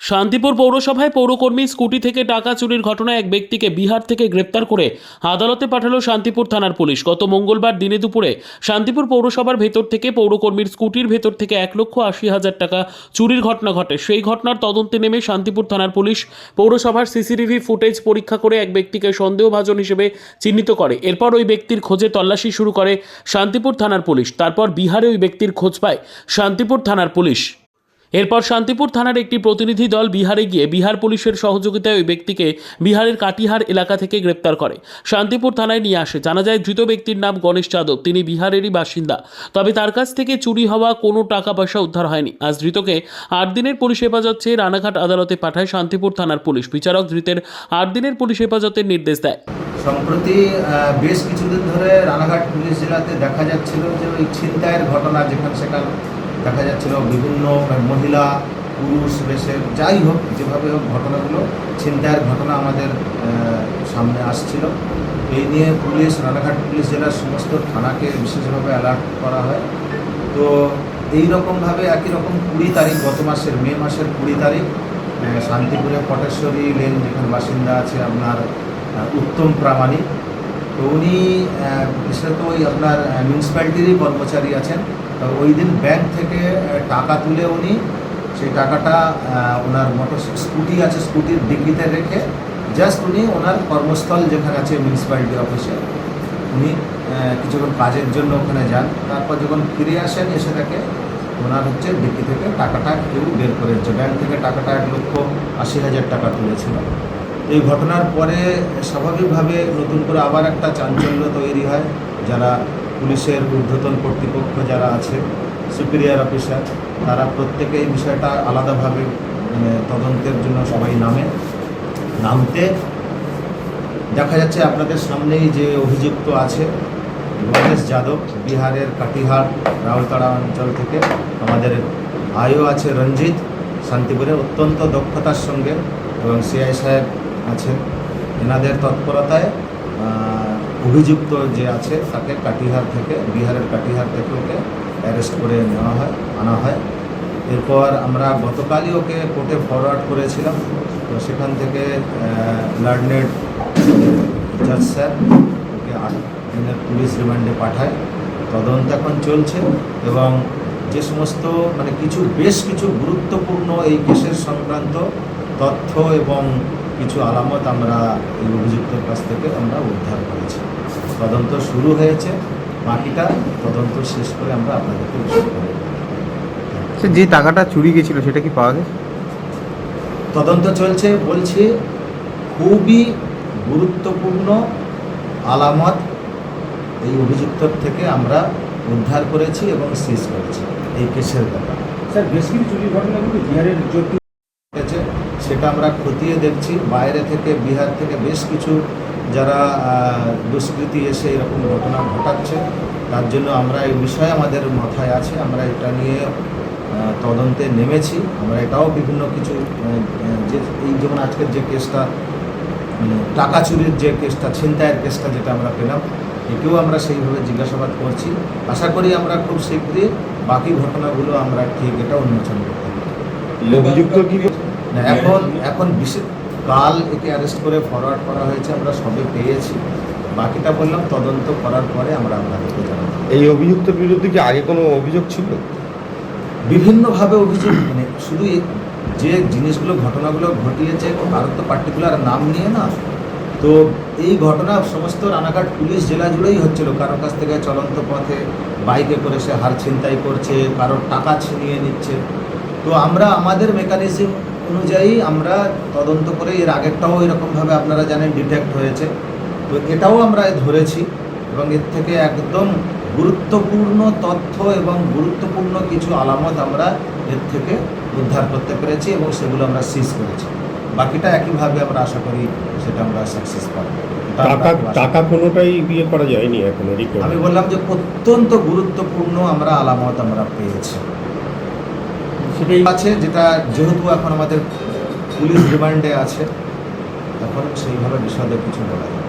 শান্তিপুর পৌরসভায় পৌরকর্মী স্কুটি থেকে টাকা চুরির ঘটনায় এক ব্যক্তিকে বিহার থেকে গ্রেপ্তার করে আদালতে পাঠালো শান্তিপুর থানার পুলিশ। গত মঙ্গলবার দিনে দুপুরে শান্তিপুর পৌরসভার ভেতর থেকে পৌরকর্মীর স্কুটির ভেতর থেকে 1,80,000 টাকা চুরির ঘটনা ঘটে। সেই ঘটনার তদন্তে নেমে শান্তিপুর থানার পুলিশ পৌরসভার সিসিটিভি ফুটেজ পরীক্ষা করে এক ব্যক্তিকে সন্দেহভাজন হিসেবে চিহ্নিত করে। এরপর ওই ব্যক্তির খোঁজে তল্লাশি শুরু করে শান্তিপুর থানার পুলিশ। তারপর বিহারে ওই ব্যক্তির খোঁজ পায় শান্তিপুর থানার পুলিশ। এরপর শান্তিপুর থানার একটি প্রতিনিধি দল বিহারে গিয়ে বিহার পুলিশের সহযোগিতায় ওই ব্যক্তিকে বিহারের কাটিহার এলাকা থেকে গ্রেপ্তার করে শান্তিপুর থানায় নিয়ে আসে। জানা যায় ধৃত ব্যক্তির নাম গণেশ যাদব, তিনি বিহারেরই বাসিন্দা। তবে তার কাছ থেকে চুরি হওয়া কোনো টাকা পয়সা উদ্ধার হয়নি। আজ ধৃতকে 8 দিনের পুলিশ হেফাজত চেয়ে রানাঘাট আদালতে পাঠায় শান্তিপুর থানার পুলিশ। বিচারক ধৃতের 8 দিনের পুলিশ হেফাজতের নির্দেশ দেয়। সম্প্রতি বেশ কিছুদিন ধরে রানাঘাট পুলিশ জেলাতে দেখা যাচ্ছিল যে ওই ছিনতাইয়ের ঘটনা যেখানে সেখানে দেখা যাচ্ছিল বিভিন্ন মহিলা পুরুষ বেশের যাই হোক যেভাবে হোক ঘটনাগুলো ছিনতাইয়ের ঘটনা আমাদের সামনে আসছিল। এই নিয়ে পুলিশ রানাঘাট পুলিশ জেলার সমস্ত থানাকে বিশেষভাবে অ্যালার্ট করা হয়। তো এই রকমভাবে একই রকম 20 তারিখ গত মাসের মে মাসের 20 তারিখ শান্তিপুরে পটেশ্বরী লেন যেখানে বাসিন্দা আছে আপনার উত্তম প্রামাণিক, তো উনি বিশেষত ওই আপনার মিউনিসিপ্যালিটিরই কর্মচারী আছেন। ওই দিন ব্যাংক থেকে টাকা তুলে উনি সেই টাকাটা ওনার মোটর স্কুটি আছে স্কুটির ডিকিতে রেখে জাস্ট উনি ওনার কর্মস্থল যেখানে আছে মিউনিসিপ্যালিটি অফিসে উনি কিছুক্ষণ কাজের জন্য ওখানে যান। তারপর যখন ফিরে আসেন এসে তাকে ওনার ডিকি থেকে টাকাটা কেউ বের করেছে। ব্যাংক থেকে টাকাটা 1,80,000 টাকা তুলেছিল। এই ঘটনার পরে স্বাভাবিকভাবে নতুন করে আবার একটা চাঞ্চল্য তৈরি হয়। যারা পুলিশের ঊর্ধ্বতন কর্তৃপক্ষ যারা আছে সুপিরিয়র অফিসার তারা প্রত্যেকে এই বিষয়টা আলাদাভাবে তদন্তের জন্য সবাই নামতে দেখা যাচ্ছে আপনাদের সামনেই যে অভিযুক্ত আছে গণেশ যাদব, বিহারের কাটিহার রাউতাড়া অঞ্চল থেকে। আমাদের আয়ও আছে রঞ্জিত, শান্তিপুরে অত্যন্ত দক্ষতার সঙ্গে, এবং সিআই সাহেব আছেন। এনাদের তৎপরতায় অভিযুক্ত যে আছে তাকে কাটিহার থেকে বিহারের কাটিহার থেকে ওকে অ্যারেস্ট করে আনা হয়। এরপর আমরা গতকালই ওকে কোর্টে ফরওয়ার্ড করেছিলাম। তো সেখান থেকে লার্নেড জাজ স্যার ওকে 8 দিনের পুলিশ রিমান্ডে পাঠায়। তদন্ত এখন চলছে এবং যে সমস্ত বেশ কিছু গুরুত্বপূর্ণ এই কেসের সংক্রান্ত তথ্য এবং কিছু আলামত আমরা এই অভিযুক্তের কাছ থেকে আমরা উদ্ধার করেছি। তদন্ত শুরু হয়েছে, বাকিটা তদন্ত শেষ করে আমরা আপনাদেরকে বিষয় করব। যে টাকাটা চুরি গেছিল সেটা কি পাওয়া গেছে? তদন্ত চলছে, বলছি খুবই গুরুত্বপূর্ণ আলামত এই অভিযুক্তর থেকে আমরা উদ্ধার করেছি এবং সিজ করেছি এই কেসের ব্যাপার। স্যার, বেশ কিছু চুরির ঘটনাগুলো বিহারের সেটা আমরা খতিয়ে দেখছি। বাইরে থেকে বিহার থেকে বেশ কিছু যারা দুষ্কৃতী এসে এরকম ঘটনা ঘটাচ্ছে, তার জন্য আমরা এই বিষয়ে আমাদের মাথায় আছে। আমরা এটা নিয়ে তদন্তে নেমেছি। আমরা এটাও বিভিন্ন কিছু যে এই যেমন আজকের যে কেসটা টাকা চুরির যে কেসটা ছিনতাইয়ের কেসটা যেটা আমরা পেলাম, একেও আমরা সেইভাবে জিজ্ঞাসাবাদ করছি। আশা করি আমরা খুব শীঘ্রই বাকি ঘটনাগুলো আমরা ঠিক এটা উন্মোচন করতে পারি। অভিযুক্ত কি না, এখন বিশেষ কাল একে অ্যারেস্ট করে ফরওয়ার্ড করা হয়েছে, আমরা সবে পেয়েছি। বাকিটা বললাম তদন্ত করার পরে আমরা আপনাদেরকে জানাবো। এই অভিযুক্তের বিরুদ্ধে কি আগে কোনো অভিযোগ ছিল? বিভিন্নভাবে অভিযোগ, শুধু যে জিনিসগুলো ঘটনাগুলো ঘটিয়েছে কারোর তো পার্টিকুলার নাম নিয়ে না। তো এই ঘটনা সমস্ত রানাঘাট পুলিশ জেলা জুড়েই হচ্ছিল। কারোর কাছ থেকে চলন্ত পথে বাইকে করে সে হার ছিনতাই করছে, কারোর টাকা ছিনিয়ে নিচ্ছে। তো আমরা আমাদের মেকানিজম অনুযায়ী আমরা তদন্ত করে এর আগেরটাও এরকমভাবে আপনারা জানেন ডিটেক্ট হয়েছে। তো এটাও আমরা ধরেছি এবং এর থেকে একদম গুরুত্বপূর্ণ তথ্য এবং গুরুত্বপূর্ণ কিছু আলামত আমরা এর থেকে উদ্ধার করতে পেরেছি এবং সেগুলো আমরা সিজ করেছি। বাকিটা একইভাবে আমরা আশা করি সেটা আমরা সাকসেস পাবো। টাকা কোনোটাই বিয়ে করা যায়নি এখনো। আমি বললাম যে অত্যন্ত গুরুত্বপূর্ণ আমরা আলামত আমরা পেয়েছি সেটাই আছে, যেটা যেহেতু এখন আমাদের পুলিশ রিমান্ডে আছে, এখন সেইভাবে বিশদে কিছু বলা যায়।